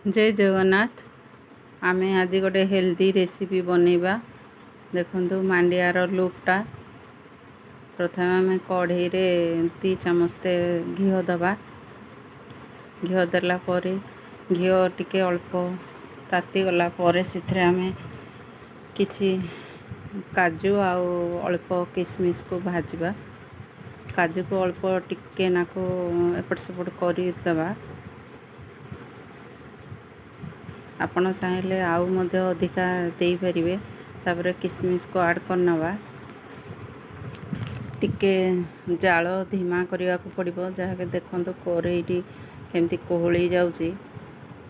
जय जगन्नाथ। आमे आज गोटे हेल्दी रेसिपी बनैबा। देखंतु मांडियार लुपटा प्रथम आम कढ़ई रे 2 चामच घी दबा। घी देला परे घी टिके अल्प ताती गला परे सिथरे आमे किछि काजू आउ अल्प किशमिश को भाजबा। काजू को अल्प टिके नाको एपट सेपट करी दबा। आपण चाहेले आउ मध्य अधिका देई परिबे। तापरे किशमिश को ऐड करनवा। टिके जालो धीमा करिया को पड़िबो जहा के देखंतो कोरेइटी केमती कोहली जाउची।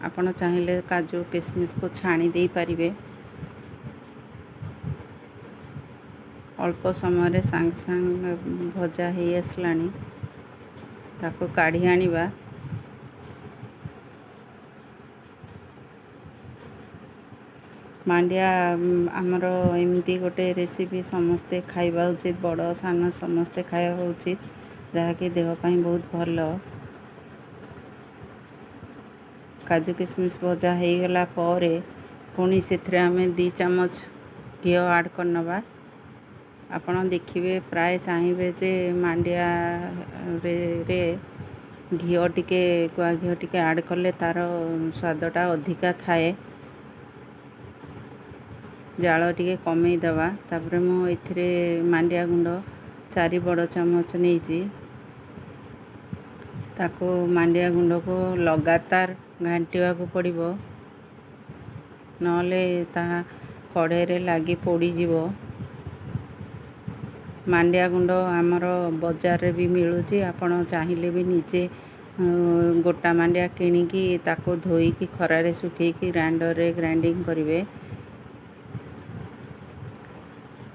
आपण चाहेले काजू किशमिश को छाणी देई परिबे। अल्प समय रे सांग सांग भजा हे आसलानी ताको काढी आनिबा। मांडिया आमर एमती गोटे रेसिपी समस्ते खाइबा उचित, बड़ सान समस्ते खाइबा उचित, जहाँकि देह पाई बहुत भल। काजू किशमिश भजा हो गला परे पुणी से आमे 2 चामच घी ऐड करनवा। आपण देखिए प्राय चाहिए जे मांडिया रे घी टिके गुआ घी टिके ऐड कले तार स्वादटा अधिका थाए। जाल टिके कमे दवा। तापरे मु एथिरे मांडिया गुंड 4 बड़ चामच नेइची। ताको मांडिया गुंड को लगातार घांटीवा को पड़िबो, नले ता कढ़ई रे लागी पोड़ी जीवो। मांडिया गुंड आमर बाजार रे भी मिलुची। आपण चाहिले भी निजे गोटा मांडिया किनिकी ताको धोई की खरा रे सुखेई की ग्राइंडर रे ग्राइंडिंग करिवे।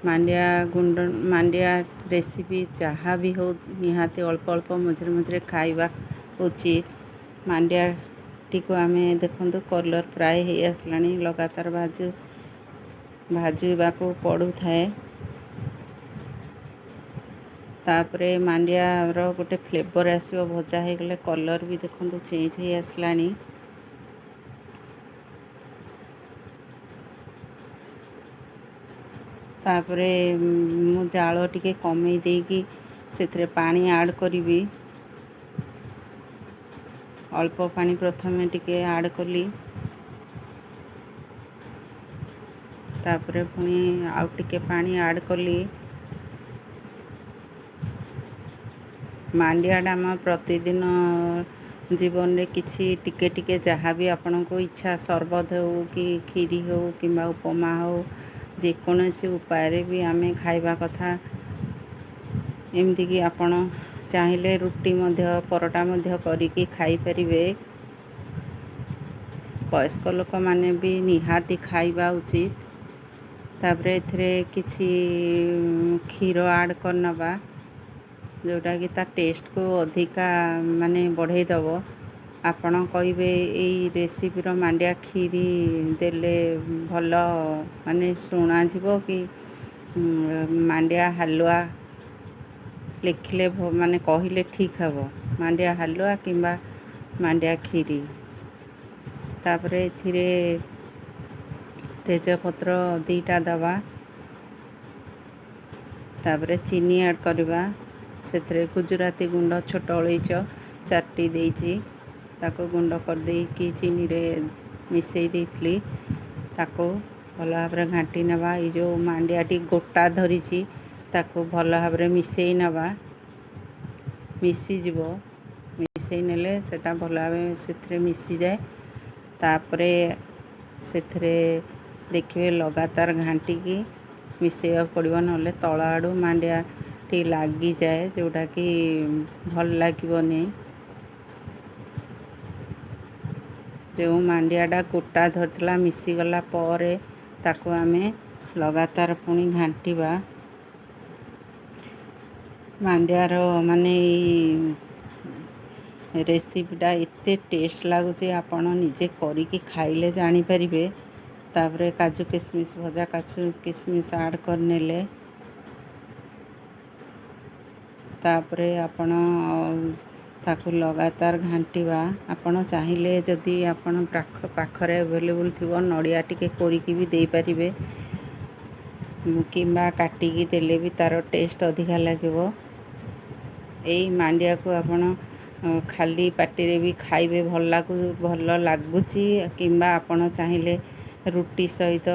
मांडिया गुंड मांडिया रेसिपी जहाँ भी हो निहाती अल्प अल्प मझे मझे खाइबा उचित। मांडिया टीको आमे देखंतु कलर प्राय हे आसलानी, लगातार भाजुबा को पड़ू थाए। तापरे मांडिया रो गोटे फ्लेवर आसीबो भजा हे गले कलर भी देखंतु चेंज हे आसलानी। तापरे मु जाल टिके कमे देकी सेथरे पानी ऐड करिवि। अल्प पानी प्रथमे टिके ऐड कली। तापरे पुणी आउ टिके पानी ऐड कली। मांडिया डामा प्रतिदिन जीवन रे किछि टिके टिके जहाँ भी आपण को इच्छा सरबत हो कि खीरी हो कि उपमा हो जेकोसी उपाय रे भी आमे खाइबा कथा। एमती कि आपण चाहिले रुटी मध्य परोटा मध्य करिकी खाई परिबे। वयस्क लोक माने भी निहाती खाइबा उचित। तापरे एथरे किछि खीर ऐड करनबा जोटा कि ता टेस्ट को अधिका माने बढ़ाई दबो। आपण कहिबे एई रेसिपी रो मांडिया खीरी देले भल माने सुना जीवो कि मांडिया हलवा लिखले माने कहिले ठीक हबो, मांडिया हलवा किंबा मांडिया खीरी। तापरे एथिरे तेजपत्र 2टा दबा। तापरे चीनी ऐड करबा। सेथरे गुजराती गुंड छोट अलैच 4टी देइची। ताको गुंड कर देई कि चीनी रे मिसई देइथली। ताको भल भाबरे घांटी नबा। ए जो मांडिया टी गोटा धरिची ताको भल भाबरे मिसई नबा। मिसी जीवो। मिसई नेले सेटा भल भाबे सेथरे मिसी जाए। तापरे सेथरे देखिए लगातार घांटी की मिसेवा पड़िबो, नले तळ आडू मांडिया टी लागी जाए जोटा कि भल लागिबोनी। जो मांडियाटा गोटा धरतला मिसी गला परे ताको आमे लगातार पुणी घांटीबा। मांडियार माने रेसिपीटा एते टेस्ट लागुचे आपण निजे करिकी खाइले जानी परिबे। तापरे काजू किशमिश भजा काजू किशमिश ऐड करनेले। तापरे आपण ତାକୁ ଲଗାତାର ଘାଣ୍ଟିବା। ଆପଣ ଚାହିଁଲେ ଯଦି ଆପଣ ପାଖରେ ଆଭେଲେବୁଲ୍ ଥିବ ନଡ଼ିଆ ଟିକେ କୋରିକି ବି ଦେଇପାରିବେ, କିମ୍ବା କାଟିକି ଦେଲେ ବି ତା'ର ଟେଷ୍ଟ ଅଧିକା ଲାଗିବ। ଏଇ ମାଣ୍ଡିଆକୁ ଆପଣ ଖାଲି ପାଟିରେ ବି ଖାଇବେ, ଭଲ ଲାଗୁଛି। କିମ୍ବା ଆପଣ ଚାହିଁଲେ ରୁଟି ସହିତ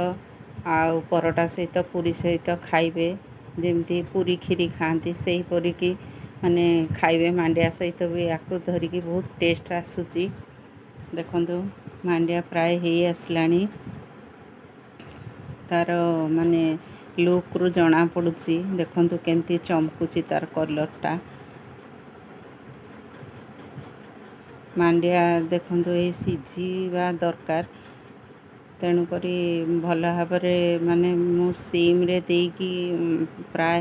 ଆଉ ପରଟା ସହିତ, ପୁରୀ ସହିତ ଖାଇବେ, ଯେମିତି ପୁରୀ କ୍ଷୀରି ଖାଆନ୍ତି ସେହିପରିକି ମାନେ ଖାଇବେ। ମାଣ୍ଡିଆ ସହିତ ବି ୟାକୁ ଧରିକି ବହୁତ ଟେଷ୍ଟ ଆସୁଛି। ଦେଖନ୍ତୁ ମାଣ୍ଡିଆ ପ୍ରାୟ ହେଇ ଆସିଲାଣି, ତା'ର ମାନେ ଲୁକ୍ରୁ ଜଣାପଡ଼ୁଛି। ଦେଖନ୍ତୁ କେମିତି ଚମକୁଛି ତା'ର କଲର୍ଟା। ମାଣ୍ଡିଆ ଦେଖନ୍ତୁ ଏଇ ସିଝିବା ଦରକାର, ତେଣୁକରି ଭଲ ଭାବରେ ମାନେ ମୁଁ ସିମ୍ରେ ଦେଇକି ପ୍ରାୟ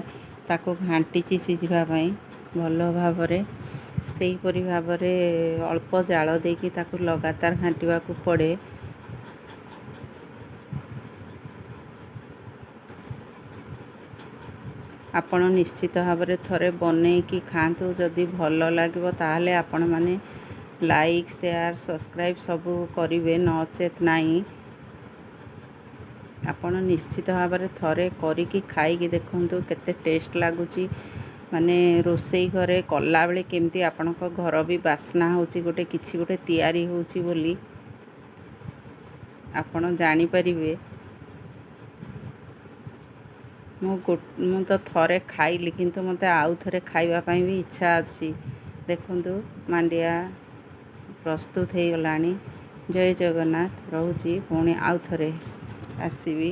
ତାକୁ ଘାଣ୍ଟିଛି ସିଝିବା ପାଇଁ ଭଲ ଭାବରେ। ସେହିପରି ଭାବରେ ଅଳ୍ପ ଜାଳ ଦେଇକି ତାକୁ ଲଗାତାର ଘାଣ୍ଟିବାକୁ ପଡ଼େ। ଆପଣ ନିଶ୍ଚିତ ଭାବରେ ଥରେ ବନେଇକି ଖାଆନ୍ତୁ। ଯଦି ଭଲ ଲାଗିବ ତାହେଲେ ଆପଣମାନେ ଲାଇକ୍, ସେୟାର, ସବସ୍କ୍ରାଇବ୍ ସବୁ କରିବେ, ନଚେତ୍ ନାହିଁ। ଆପଣ ନିଶ୍ଚିତ ଭାବରେ ଥରେ କରିକି ଖାଇକି ଦେଖନ୍ତୁ କେତେ ଟେଷ୍ଟ ଲାଗୁଛି। ମାନେ ରୋଷେଇ ଘରେ କଲାବେଳେ କେମିତି ଆପଣଙ୍କ ଘର ବି ବାସ୍ନା ହେଉଛି, କିଛି ଗୋଟେ ତିଆରି ହେଉଛି ବୋଲି ଆପଣ ଜାଣିପାରିବେ। ମୁଁ ତ ଥରେ ଖାଇଲି, କିନ୍ତୁ ମୋତେ ଆଉ ଥରେ ଖାଇବା ପାଇଁ ବି ଇଚ୍ଛା ଅଛି। ଦେଖନ୍ତୁ ମାଣ୍ଡିଆ ପ୍ରସ୍ତୁତ ହେଇଗଲାଣି। ଜୟ ଜଗନ୍ନାଥ। ରହୁଛି, ପୁଣି ଆଉ ଥରେ ଆସିବି।